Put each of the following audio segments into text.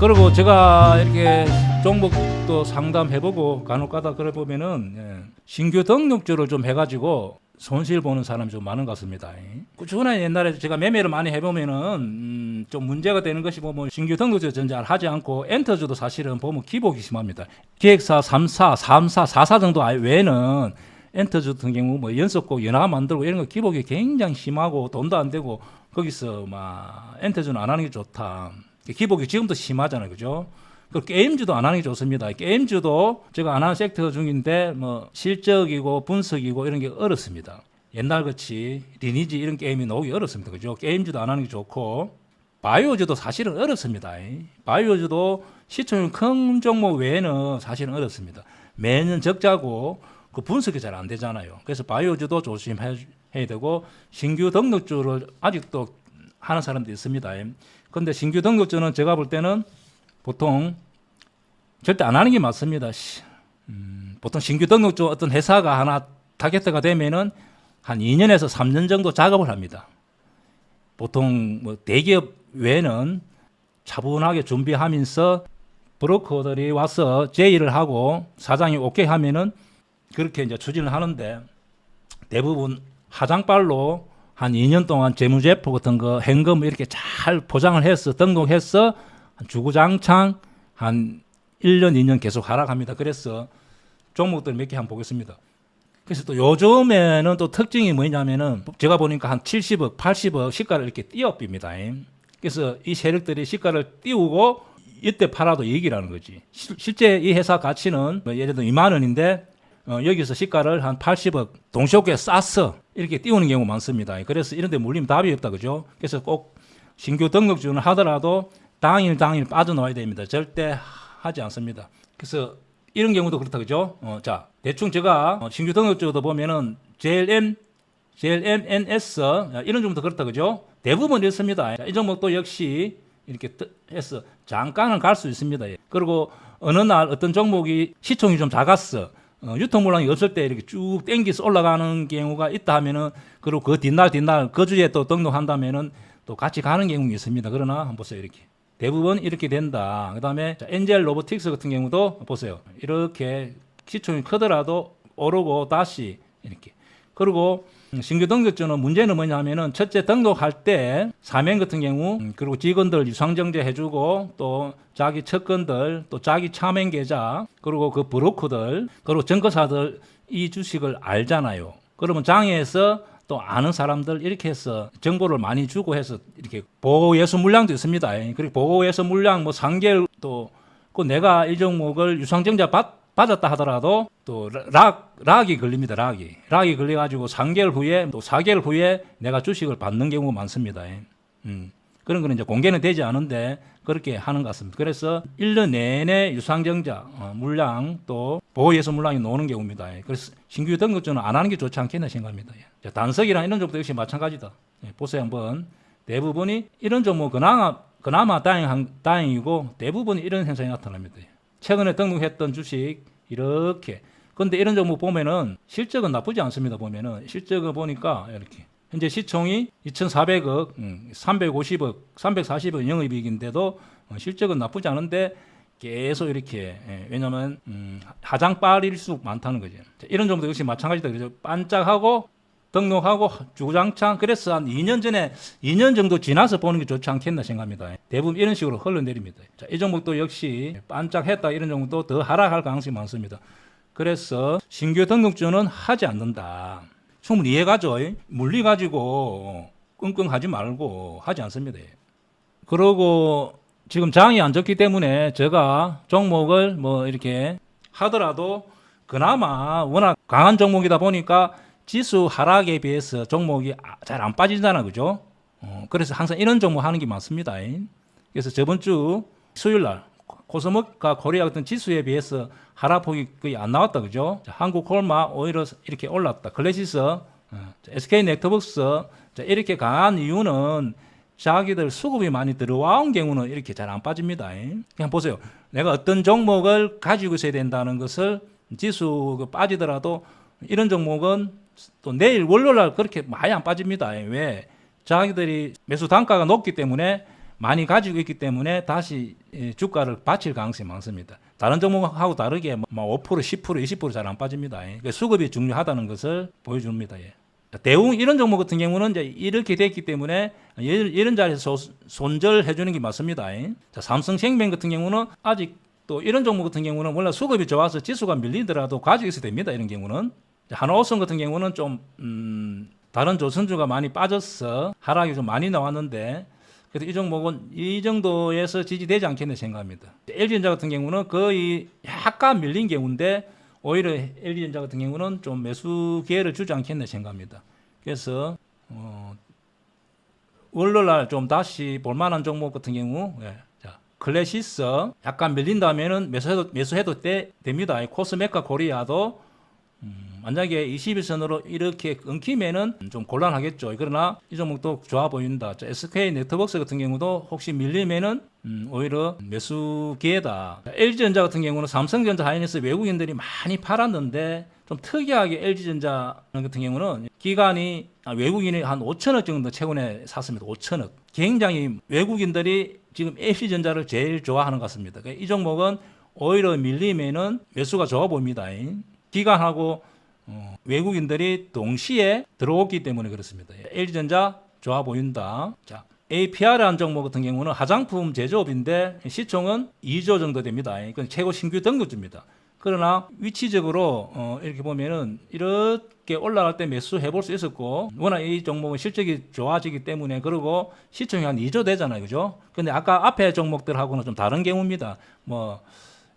그리고 제가 이렇게 종목도 상담해보고 간혹가다 그래 보면은 신규 등록주를 좀 해가지고 손실 보는 사람이 좀 많은 것 같습니다. 꾸준히 옛날에 제가 매매를 많이 해보면은 좀 문제가 되는 것이 보면 신규 등록주 전자를 하지 않고 엔터주도 사실은 보면 기복이 심합니다. 기획사 3사, 3사, 4사 정도 외에는 엔터주 같은 경우 뭐 연속곡 연화 만들고 이런 거 기복이 굉장히 심하고 돈도 안 되고 거기서 막 엔터주는 안 하는 게 좋다. 기복이 지금도 심하잖아요, 그죠? 그 게임주도 안 하는 게 좋습니다. 게임주도 제가 안 하는 섹터 중인데 뭐 실적이고 분석이고 이런 게 어렵습니다. 옛날 같이 리니지 이런 게임이 나오기 어렵습니다, 그죠? 게임주도 안 하는 게 좋고 바이오주도 사실은 어렵습니다. 바이오주도 시총이 큰 종목 외에는 사실은 어렵습니다. 매년 적자고 그 분석이 잘 안 되잖아요. 그래서 바이오주도 조심해야 되고 신규 등록주를 아직도 하는 사람도 있습니다. 근데 신규 등록주는 제가 볼 때는 보통 절대 안 하는 게 맞습니다. 보통 신규 등록주 어떤 회사가 하나 타겟화가 되면은 한 2년에서 3년 정도 작업을 합니다. 보통 뭐 대기업 외에는 차분하게 준비하면서 브로커들이 와서 제의를 하고 사장이 오케이 하면은 그렇게 이제 추진을 하는데 대부분 하장발로 한 2년 동안 재무제표 같은 거 현금 이렇게 잘 포장을 해서 등록해서 주구장창 한 1년, 2년 계속 하락합니다. 그래서 종목들 몇 개 한번 보겠습니다. 그래서 또 요즘에는 또 특징이 뭐냐면은 제가 보니까 한 70억, 80억 시가를 이렇게 띄워빕니다. 그래서 이 세력들이 시가를 띄우고 이때 팔아도 이익이라는 거지. 실제 이 회사 가치는 뭐 예를 들어 2만 원인데 여기서 시가를 한 80억 동시호에 싸서 이렇게 띄우는 경우 많습니다. 그래서 이런 데 물리면 답이 없다, 그죠? 그래서 꼭 신규 등록주는 하더라도 당일 빠져나와야 됩니다. 절대 하지 않습니다. 그래서 이런 경우도 그렇다, 그죠? 자, 대충 제가 신규 등록주도 보면은 JLM, JLMNS 이런 종목도 그렇다, 그죠? 대부분 이렇습니다. 이 종목도 역시 이렇게 해서 잠깐은 갈 수 있습니다. 그리고 어느 날 어떤 종목이 시총이 좀 작았어. 유통 물량이 없을 때 이렇게 쭉 땡겨서 올라가는 경우가 있다 하면은 그리고 그 뒷날 그 주에 또 등록한다면은 또 같이 가는 경우가 있습니다. 그러나 한번 보세요. 이렇게 대부분 이렇게 된다. 그다음에 엔젤 로보틱스 같은 경우도 보세요. 이렇게 시총이 크더라도 오르고 다시 이렇게. 그리고 신규 등록주는 문제는 뭐냐면은 첫째 등록할 때 사명 같은 경우 그리고 직원들 유상증자 해주고 또 자기 측근들 또 자기 차명 계좌 그리고 그 브로커들 그리고 증권사들 이 주식을 알잖아요. 그러면 장에서 또 아는 사람들 이렇게 해서 정보를 많이 주고 해서 이렇게 보호예수 물량도 있습니다. 그리고 보호예수 물량 뭐 3개월 또 그 내가 이 종목을 유상증자 받았다 하더라도 또 락이 걸립니다. 락이 걸려가지고 3개월 후에 또 4개월 후에 내가 주식을 받는 경우가 많습니다. 그런 거는 이제 공개는 되지 않은데 그렇게 하는 것 같습니다. 그래서 1년 내내 유상증자 물량 또 보호예수 물량이 나오는 경우입니다. 그래서 신규 등록주는 안 하는 게 좋지 않겠나 생각합니다. 단석이랑 이런 종목도 역시 마찬가지다. 보세요 한번. 대부분이 이런 종목 그나마 다행이고 대부분이 이런 현상이 나타납니다. 최근에 등록했던 주식 이렇게. 근데 이런 종목 보면은 실적은 나쁘지 않습니다. 보면은 실적을 보니까 이렇게 현재 시총이 2,400억, 350억, 340억 영업이익인데도 실적은 나쁘지 않은데 계속 이렇게 왜냐하면 하장빨일수록 많다는 거죠. 이런 종목도 역시 마찬가지다. 그래서 반짝하고 등록하고 주구장창 그래서 한 2년 정도 지나서 보는 게 좋지 않겠나 생각합니다. 대부분 이런 식으로 흘러내립니다. 자, 이 종목도 역시 반짝했다 이런 종목도 더 하락할 가능성이 많습니다. 그래서 신규 등록주는 하지 않는다. 충분히 이해가죠. 물리 가지고 끙끙하지 말고 하지 않습니다. 그리고 지금 장이 안 좋기 때문에 제가 종목을 뭐 이렇게 하더라도 그나마 워낙 강한 종목이다 보니까 지수 하락에 비해서 종목이 잘 안 빠지잖아, 그죠? 그래서 항상 이런 종목 하는 게 많습니다. 그래서 저번 주 수요일 날 코스모카 코리아 같은 지수에 비해서 하락폭이 거의 안 나왔다, 그죠? 한국 콜마 오히려 이렇게 올랐다. 클래시스, SK 네트워크스 이렇게 강한 이유는 자기들 수급이 많이 들어와온 경우는 이렇게 잘 안 빠집니다. 그냥 보세요. 내가 어떤 종목을 가지고 있어야 된다는 것을 지수 빠지더라도 이런 종목은 또 내일 월요일 날 그렇게 많이 안 빠집니다. 왜? 자기들이 매수 단가가 높기 때문에 많이 가지고 있기 때문에 다시 주가를 받칠 가능성이 많습니다. 다른 종목하고 다르게 5%, 10%, 20% 잘 안 빠집니다. 수급이 중요하다는 것을 보여줍니다. 대웅 이런 종목 같은 경우는 이제 이렇게 됐기 때문에 이런 자리에서 손절해 주는 게 맞습니다. 자, 삼성생명 같은 경우는 아직 또 이런 종목 같은 경우는 원래 수급이 좋아서 지수가 밀리더라도 가지고 있어야 됩니다. 이런 경우는 한화호성 같은 경우는 좀 다른 조선주가 많이 빠져서 하락이 좀 많이 나왔는데 그래도 이 종목은 이 정도에서 지지되지 않겠네 생각합니다. LG전자 같은 경우는 거의 약간 밀린 경우인데 오히려 LG전자 같은 경우는 좀 매수 기회를 주지 않겠네 생각합니다. 그래서 월요일날 좀 다시 볼만한 종목 같은 경우 자, 클래시스 약간 밀린다면은 매수해도 됩니다. 코스메카 코리아도 만약에 21선으로 이렇게 끊기면은 좀 곤란하겠죠. 그러나 이 종목도 좋아 보인다. SK 네트워크스 같은 경우도 혹시 밀리면은 오히려 매수 기회다. LG전자 같은 경우는 삼성전자 하이닉스 외국인들이 많이 팔았는데 좀 특이하게 LG전자 같은 경우는 기간이 외국인이 한 5천억 정도 최근에 샀습니다. 5천억. 굉장히 외국인들이 지금 LG전자를 제일 좋아하는 것 같습니다. 이 종목은 오히려 밀리면은 매수가 좋아 보입니다. 기간하고 외국인들이 동시에 들어오기 때문에 그렇습니다. LG전자 좋아 보인다. 자, APR이라는 종목 같은 경우는 화장품 제조업인데 시총은 2조 정도 됩니다. 이건 최고 신규 등급주입니다. 그러나 위치적으로 이렇게 보면은 이렇게 올라갈 때 매수해 볼 수 있었고 워낙 이 종목은 실적이 좋아지기 때문에 그리고 시총이 한 2조 되잖아요. 그죠? 근데 아까 앞에 종목들하고는 좀 다른 경우입니다. 뭐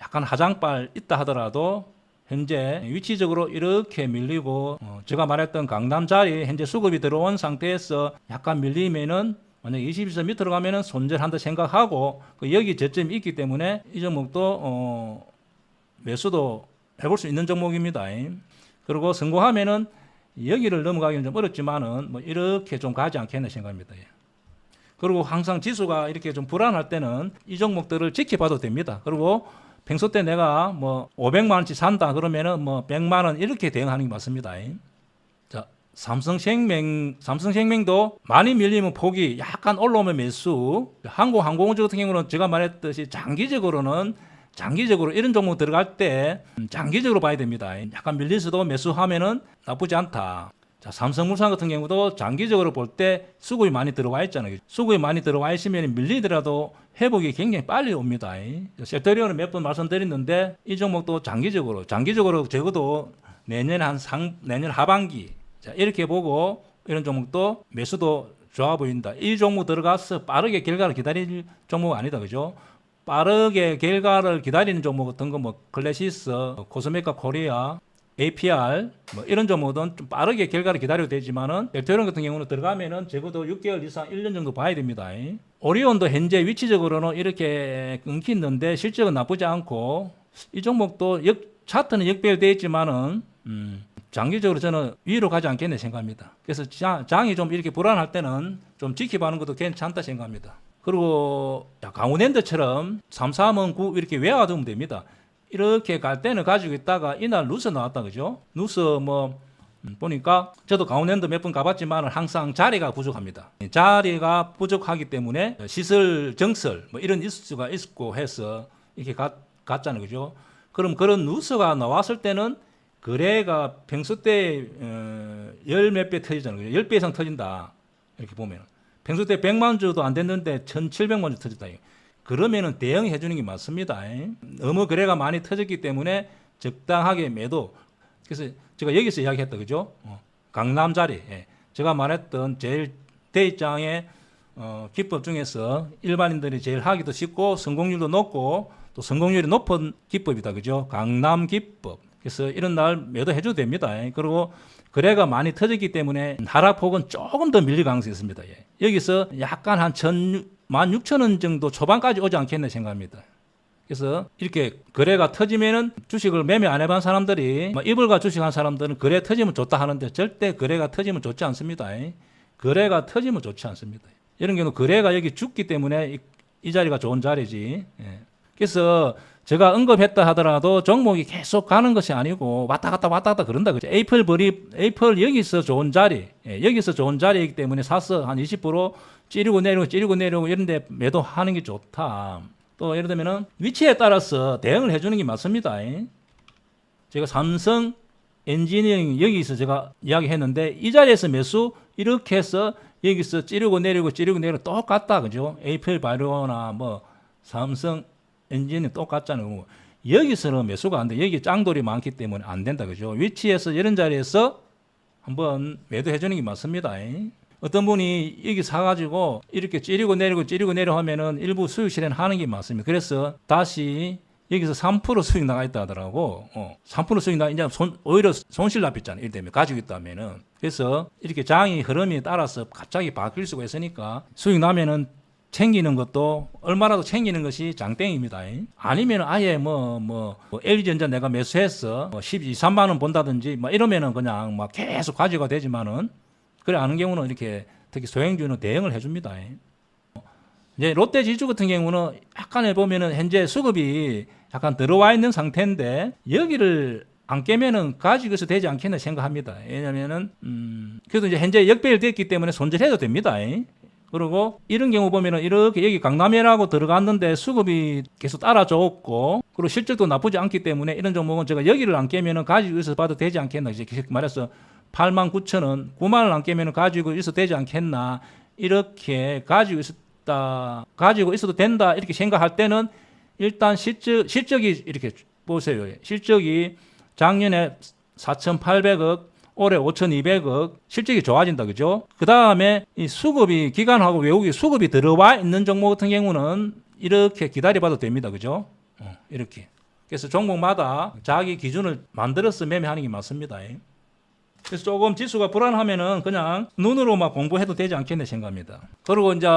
약간 하장발 있다 하더라도 현재 위치적으로 이렇게 밀리고 제가 말했던 강남 자리 현재 수급이 들어온 상태에서 약간 밀리면은 만약 21선 밑으로 가면은 손절한다 생각하고 여기 저점이 있기 때문에 이 종목도 매수도 해볼 수 있는 종목입니다. 그리고 성공하면은 여기를 넘어가기는 좀 어렵지만은 뭐 이렇게 좀 가지 않겠나 생각합니다. 그리고 항상 지수가 이렇게 좀 불안할 때는 이 종목들을 지켜봐도 됩니다. 그리고 평소 때 내가 뭐 500만 원치 산다 그러면은 뭐 100만 원 이렇게 대응하는 게 맞습니다. 자, 삼성생명도 많이 밀리면 포기, 약간 올라오면 매수. 항공우주 같은 경우는 제가 말했듯이 장기적으로 이런 종목 들어갈 때 장기적으로 봐야 됩니다. 약간 밀리서도 매수하면은 나쁘지 않다. 자, 삼성물산 같은 경우도 장기적으로 볼 때 수급이 많이 들어와 있잖아요. 수급이 많이 들어와 있으면 밀리더라도 회복이 굉장히 빨리 옵니다. 섹터리온은 몇 번 말씀드렸는데 이 종목도 장기적으로 적어도 내년 하반기 자, 이렇게 보고 이런 종목도 매수도 좋아 보인다. 이 종목 들어가서 빠르게 결과를 기다릴 종목은 아니다. 그죠? 빠르게 결과를 기다리는 종목 같은 거 뭐 클래시스, 코스메카 코리아, APR 뭐 이런 종목은 좀 빠르게 결과를 기다려도 되지만은 섹터리온 같은 경우는 들어가면은 적어도 6개월 이상 1년 정도 봐야 됩니다. 오리온도 현재 위치적으로는 이렇게 끊기는데 실적은 나쁘지 않고 이 종목도 차트는 역배열되어 있지만은 장기적으로 저는 위로 가지 않겠네 생각합니다. 그래서 장이 좀 이렇게 불안할 때는 좀 지켜보는 것도 괜찮다 생각합니다. 그리고 강원랜드처럼 3, 3원 9 이렇게 외워두면 됩니다. 이렇게 갈 때는 가지고 있다가 이날 누수 나왔다 그죠? 누수 뭐 보니까 저도 강원랜드 몇 번 가봤지만 항상 자리가 부족합니다. 자리가 부족하기 때문에 시설 정설 뭐 이런 이슈가 있고 해서 이렇게 갔잖아요 그죠? 그럼 그런 누수가 나왔을 때는 거래가 평소 때 열 몇 배 터지잖아요. 10배 이상 터진다. 이렇게 보면 평소 때 100만 주도 안 됐는데 1,700만 주 터졌다. 그러면은 대응해 주는 게 맞습니다. 너무 거래가 많이 터졌기 때문에 적당하게 매도. 그래서 제가 여기서 이야기했다 그죠? 강남 자리. 제가 말했던 제일 대입장의 기법 중에서 일반인들이 제일 하기도 쉽고 성공률도 높고 또 성공률이 높은 기법이다 그죠? 강남 기법. 그래서 이런 날 매도해 줘도 됩니다. 그리고 거래가 많이 터졌기 때문에 하락폭은 조금 더 밀릴 가능성이 있습니다. 여기서 약간 한 16,000원 정도 초반까지 오지 않겠나 생각합니다. 그래서 이렇게 거래가 터지면은 주식을 매매 안 해본 사람들이 이불과 주식한 사람들은 거래 터지면 좋다 하는데 절대 거래가 터지면 좋지 않습니다. 거래가 터지면 좋지 않습니다. 이런 경우 거래가 여기 죽기 때문에 이 자리가 좋은 자리지. 그래서 제가 언급했다 하더라도 종목이 계속 가는 것이 아니고 왔다 갔다 그런다 그죠. 에이플 여기서 좋은 자리, 여기서 좋은 자리이기 때문에 사서 한 20% 찌르고 내리고 이런데 매도하는 게 좋다. 또 예를 들면은 위치에 따라서 대응을 해주는 게 맞습니다. 제가 삼성 엔지니어링 여기서 제가 이야기했는데 이 자리에서 매수 이렇게 해서 여기서 찌르고 내리고 똑같다 그죠. 에이플 바이오나 뭐 삼성 엔진이 똑같잖아요. 여기서는 매수가 안 돼. 여기 짱돌이 많기 때문에 안 된다. 그죠? 위치에서 이런 자리에서 한번 매도해 주는 게 맞습니다. 어떤 분이 여기 사가지고 이렇게 찌르고 내리고 하면은 일부 수익 실현하는 게 맞습니다. 그래서 다시 여기서 3% 수익 나가 있다 하더라고. 3% 수익 나가 이제 오히려 손실 납했잖아요. 이럴 때문에 가지고 있다면은. 그래서 이렇게 장이 흐름에 따라서 갑자기 바뀔 수가 있으니까 수익 나면은 챙기는 것도 얼마라도 챙기는 것이 장땡입니다. 아니면 아예 뭐 LG전자 내가 매수해서 12, 3만 원 본다든지 뭐 이러면은 그냥 막 계속 가지가 되지만은 그래 아는 경우는 이렇게 특히 소형주는 대응을 해줍니다. 이제 롯데 지주 같은 경우는 약간에 보면은 현재 수급이 약간 들어와 있는 상태인데 여기를 안 깨면은 가지고서 되지 않겠나 생각합니다. 왜냐면은 그래도 이제 현재 역배열됐기 때문에 손절해도 됩니다. 그리고 이런 경우 보면은 이렇게 여기 강남이라고 들어갔는데 수급이 계속 따라줬고 그리고 실적도 나쁘지 않기 때문에 이런 종목은 제가 여기를 안 깨면은 가지고 있어서 봐도 되지 않겠나 이제 말해서 89,000원 9만 원 안 깨면은 가지고 있어도 되지 않겠나 이렇게 가지고 있어도 된다 이렇게 생각할 때는 일단 실적이 이렇게 보세요. 실적이 작년에 4,800억 올해 5,200억 실적이 좋아진다 그죠? 그 다음에 이 수급이 기관하고 외국이 수급이 들어와 있는 종목 같은 경우는 이렇게 기다려봐도 됩니다 그죠? 이렇게 그래서 종목마다 자기 기준을 만들어서 매매하는 게 맞습니다. 그래서 조금 지수가 불안하면은 그냥 눈으로만 공부해도 되지 않겠네 생각합니다. 그리고 이제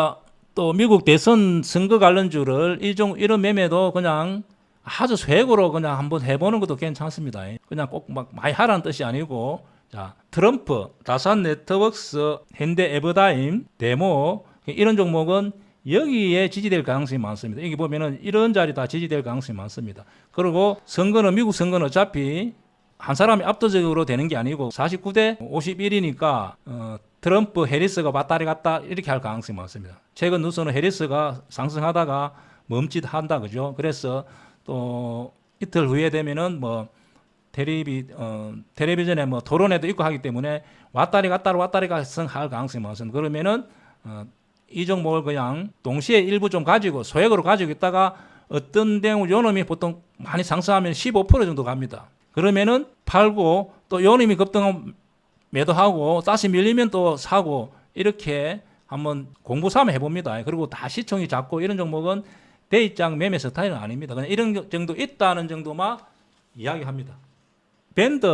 또 미국 대선 선거 관련주를 이런 매매도 그냥 아주 소액으로 그냥 한번 해보는 것도 괜찮습니다. 그냥 꼭 막 많이 하라는 뜻이 아니고 자, 트럼프, 다산 네트워크스, 현대 에버다임, 데모 이런 종목은 여기에 지지될 가능성이 많습니다. 여기 보면은 이런 자리 다 지지될 가능성이 많습니다. 그리고 미국 선거는 어차피 한 사람이 압도적으로 되는 게 아니고 49대 51이니까 트럼프, 해리스가 왔다리 갔다 이렇게 할 가능성이 많습니다. 최근 뉴스는 해리스가 상승하다가 멈칫한다 그죠? 그래서 또 이틀 후에 되면은 뭐 텔레비전에 뭐 토론회도 있고 하기 때문에 왔다리 갔다 할 가능성이 많습니다. 그러면은 이 종목을 그냥 동시에 일부 좀 가지고 소액으로 가지고 있다가 어떤 경우 요놈이 보통 많이 상승하면 15% 정도 갑니다. 그러면은 팔고 또 요놈이 급등하면 매도하고 다시 밀리면 또 사고 이렇게 한번 공부 삼아 해봅니다. 그리고 다 시총이 작고 이런 종목은 대입장 매매 스타일은 아닙니다. 그냥 이런 정도 있다는 정도만 이야기합니다. 밴드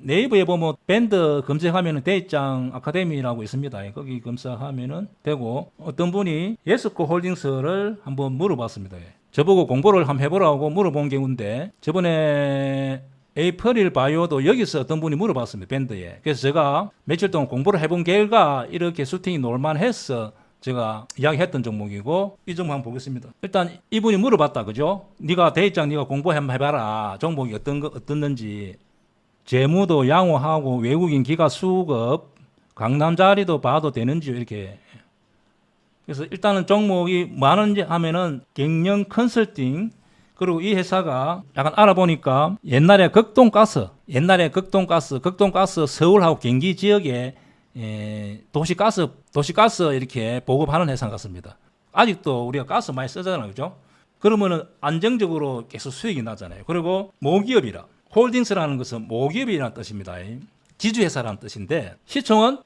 네이버에 보면 밴드 검색하면 대입장 아카데미라고 있습니다. 거기 검색하면은 되고 어떤 분이 예스코 홀딩스를 한번 물어봤습니다. 저보고 공부를 한번 해보라고 물어본 경우인데 저번에 에이프릴 바이오도 여기서 어떤 분이 물어봤습니다. 밴드에. 그래서 제가 며칠 동안 공부를 해본 결과 이렇게 슈팅이 놀만해서 제가 이야기했던 종목이고 이 종목 한번 보겠습니다. 일단 이분이 물어봤다 그죠? 네가 대입장 네가 공부 한번 해봐라. 종목이 어떻는지 재무도 양호하고 외국인 기가 수급 강남 자리도 봐도 되는지 이렇게. 그래서 일단은 종목이 뭐 하는지 하면은 경영 컨설팅 그리고 이 회사가 약간 알아보니까 옛날에 극동가스 서울하고 경기 지역에 도시가스 이렇게 보급하는 회사 같습니다. 아직도 우리가 가스 많이 쓰잖아요. 그죠? 그러면은 안정적으로 계속 수익이 나잖아요. 그리고 모기업이라. 홀딩스라는 것은 모기업이라는 뜻입니다. 지주회사라는 뜻인데 시총은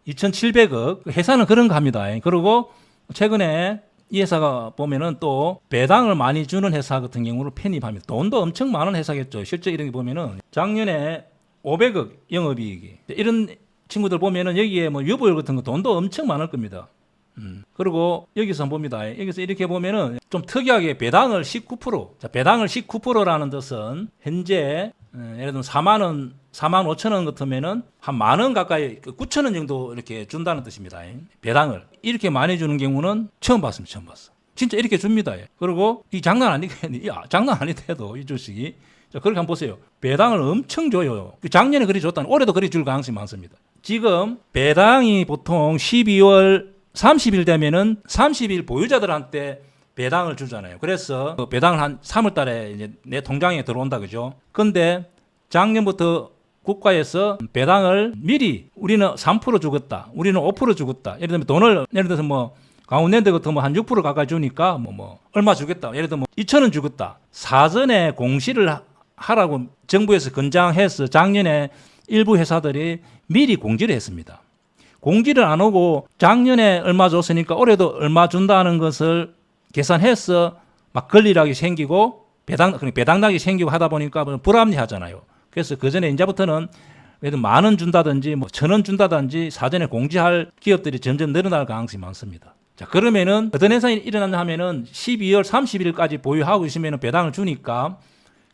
2,700억. 회사는 그런 거 합니다. 그리고 최근에 이 회사가 보면은 또 배당을 많이 주는 회사 같은 경우를 편입합니다. 돈도 엄청 많은 회사겠죠. 실제 이런 게 보면은 작년에 500억 영업이익이 이런 친구들 보면은 여기에 뭐 유보율 같은 거 돈도 엄청 많을 겁니다. 그리고 여기서 봅니다. 여기서 이렇게 보면은 좀 특이하게 배당을 19%. 자, 배당을 19%라는 뜻은 현재 예를 들면 4만 5천 원 같으면은 한 만 원 가까이 9천 원 정도 이렇게 준다는 뜻입니다. 배당을 이렇게 많이 주는 경우는 처음 봤습니다. 진짜 이렇게 줍니다. 예. 그리고 이 장난 아니겠니? 장난 아니대도 이 주식이. 자, 그렇게 한번 보세요. 배당을 엄청 줘요. 작년에 그리 줬다는 올해도 그리 줄 가능성이 많습니다. 지금 배당이 보통 12월 30일 되면은 30일 보유자들한테 배당을 주잖아요. 그래서 그 배당을 한 3월 달에 이제 내 통장에 들어온다 그죠? 근데 작년부터 국가에서 배당을 미리 우리는 3% 주겠다. 우리는 5% 주겠다. 예를 들면 돈을 예를 들어서 뭐 강원랜드 같은 뭐 한 6% 가까이 주니까 뭐 얼마 주겠다. 예를 들면 2,000원 주겠다. 사전에 공시를 하라고 정부에서 권장해서 작년에 일부 회사들이 미리 공지를 했습니다. 공지를 안 하고 작년에 얼마 줬으니까 올해도 얼마 준다는 것을 계산해서 막 권리락이 생기고 배당락이 생기고 하다 보니까 불합리하잖아요. 그래서 그 전에 이제부터는 예를 들어 10,000원 준다든지 뭐 1,000원 준다든지 사전에 공지할 기업들이 점점 늘어날 가능성이 많습니다. 자, 그러면은 어떤 현상이 일어났냐 하면은 12월 30일까지 보유하고 있으면 배당을 주니까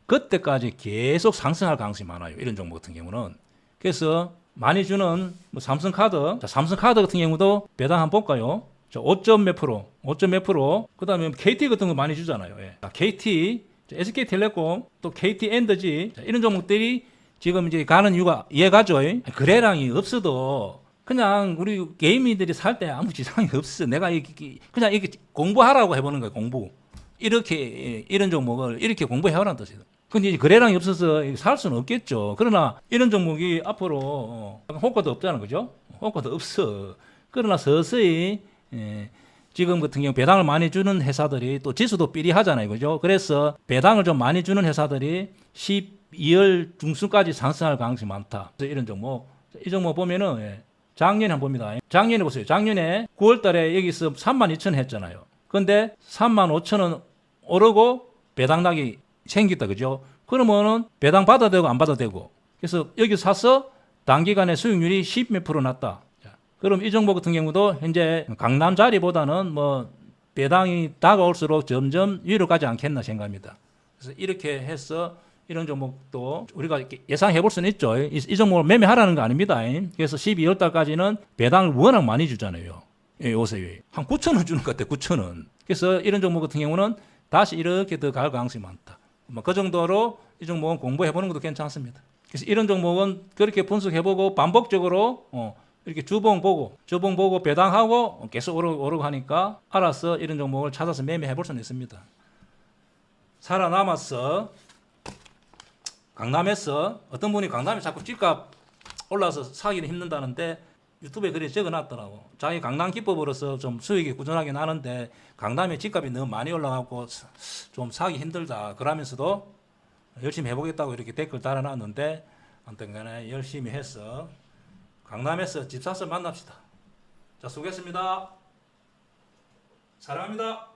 그때까지 계속 상승할 가능성이 많아요. 이런 종목 같은 경우는. 그래서 많이 주는 뭐 삼성카드, 자, 삼성카드 같은 경우도 배당 한번 볼까요? 5점 몇 프로, 5점 몇 프로. 그 다음에 KT 같은 거 많이 주잖아요. 예. KT, SK텔레콤, 또 KT엔더지, 이런 종목들이 지금 이제 가는 이유가 이해가죠? 거래량이 없어도 그냥 우리 개인민들이 살 때 아무 지장이 없어. 내가 그냥 이렇게 공부하라고 해보는 거예요. 공부. 이렇게 이런 종목을 이렇게 공부해오라는 뜻이에요. 근데 이제 거래량이 없어서 살 수는 없겠죠. 그러나 이런 종목이 앞으로 호가도 없잖아, 그죠? 호가도 없어. 그러나 서서히 지금 같은 경우 배당을 많이 주는 회사들이 또 지수도 삐리하잖아요, 그죠? 그래서 배당을 좀 많이 주는 회사들이 12월 중순까지 상승할 가능성이 많다. 그래서 이런 종목, 이 종목 보면은 작년에 한번 봅니다. 작년에 보세요. 작년에 9월달에 여기서 32,000원 했잖아요. 근데 35,000원 오르고 배당락이 생겼다, 그죠? 그러면은 배당 받아도 되고 안 받아도 되고. 그래서 여기 사서 단기간에 수익률이 10 몇 프로 났다. 그럼 이 종목 같은 경우도 현재 강남 자리보다는 뭐 배당이 다가올수록 점점 위로 가지 않겠나 생각합니다. 그래서 이렇게 해서 이런 종목도 우리가 예상해 볼 수는 있죠. 이 종목을 매매하라는 거 아닙니다. 그래서 12월 달까지는 배당을 워낙 많이 주잖아요. 요새 한 9,000원 주는 것 같아요. 9,000원. 그래서 이런 종목 같은 경우는 다시 이렇게 더 갈 가능성이 많다. 그 정도로 이 종목은 공부해 보는 것도 괜찮습니다. 그래서 이런 종목은 그렇게 분석해 보고 반복적으로 이렇게 주봉 보고 배당하고 계속 오르고 하니까 알아서 이런 종목을 찾아서 매매해 볼 수는 있습니다. 살아남았어. 강남에서 어떤 분이 강남에 자꾸 집값 올라서 사기는 힘든다는데 유튜브에 글에 적어놨더라고. 자기 강남 기법으로서 좀 수익이 꾸준하게 나는데 강남에 집값이 너무 많이 올라가고 좀 사기 힘들다. 그러면서도 열심히 해보겠다고 이렇게 댓글 달아놨는데 아무튼 간에 열심히 해서 강남에서 집 사서 만납시다. 자, 수고했습니다. 사랑합니다.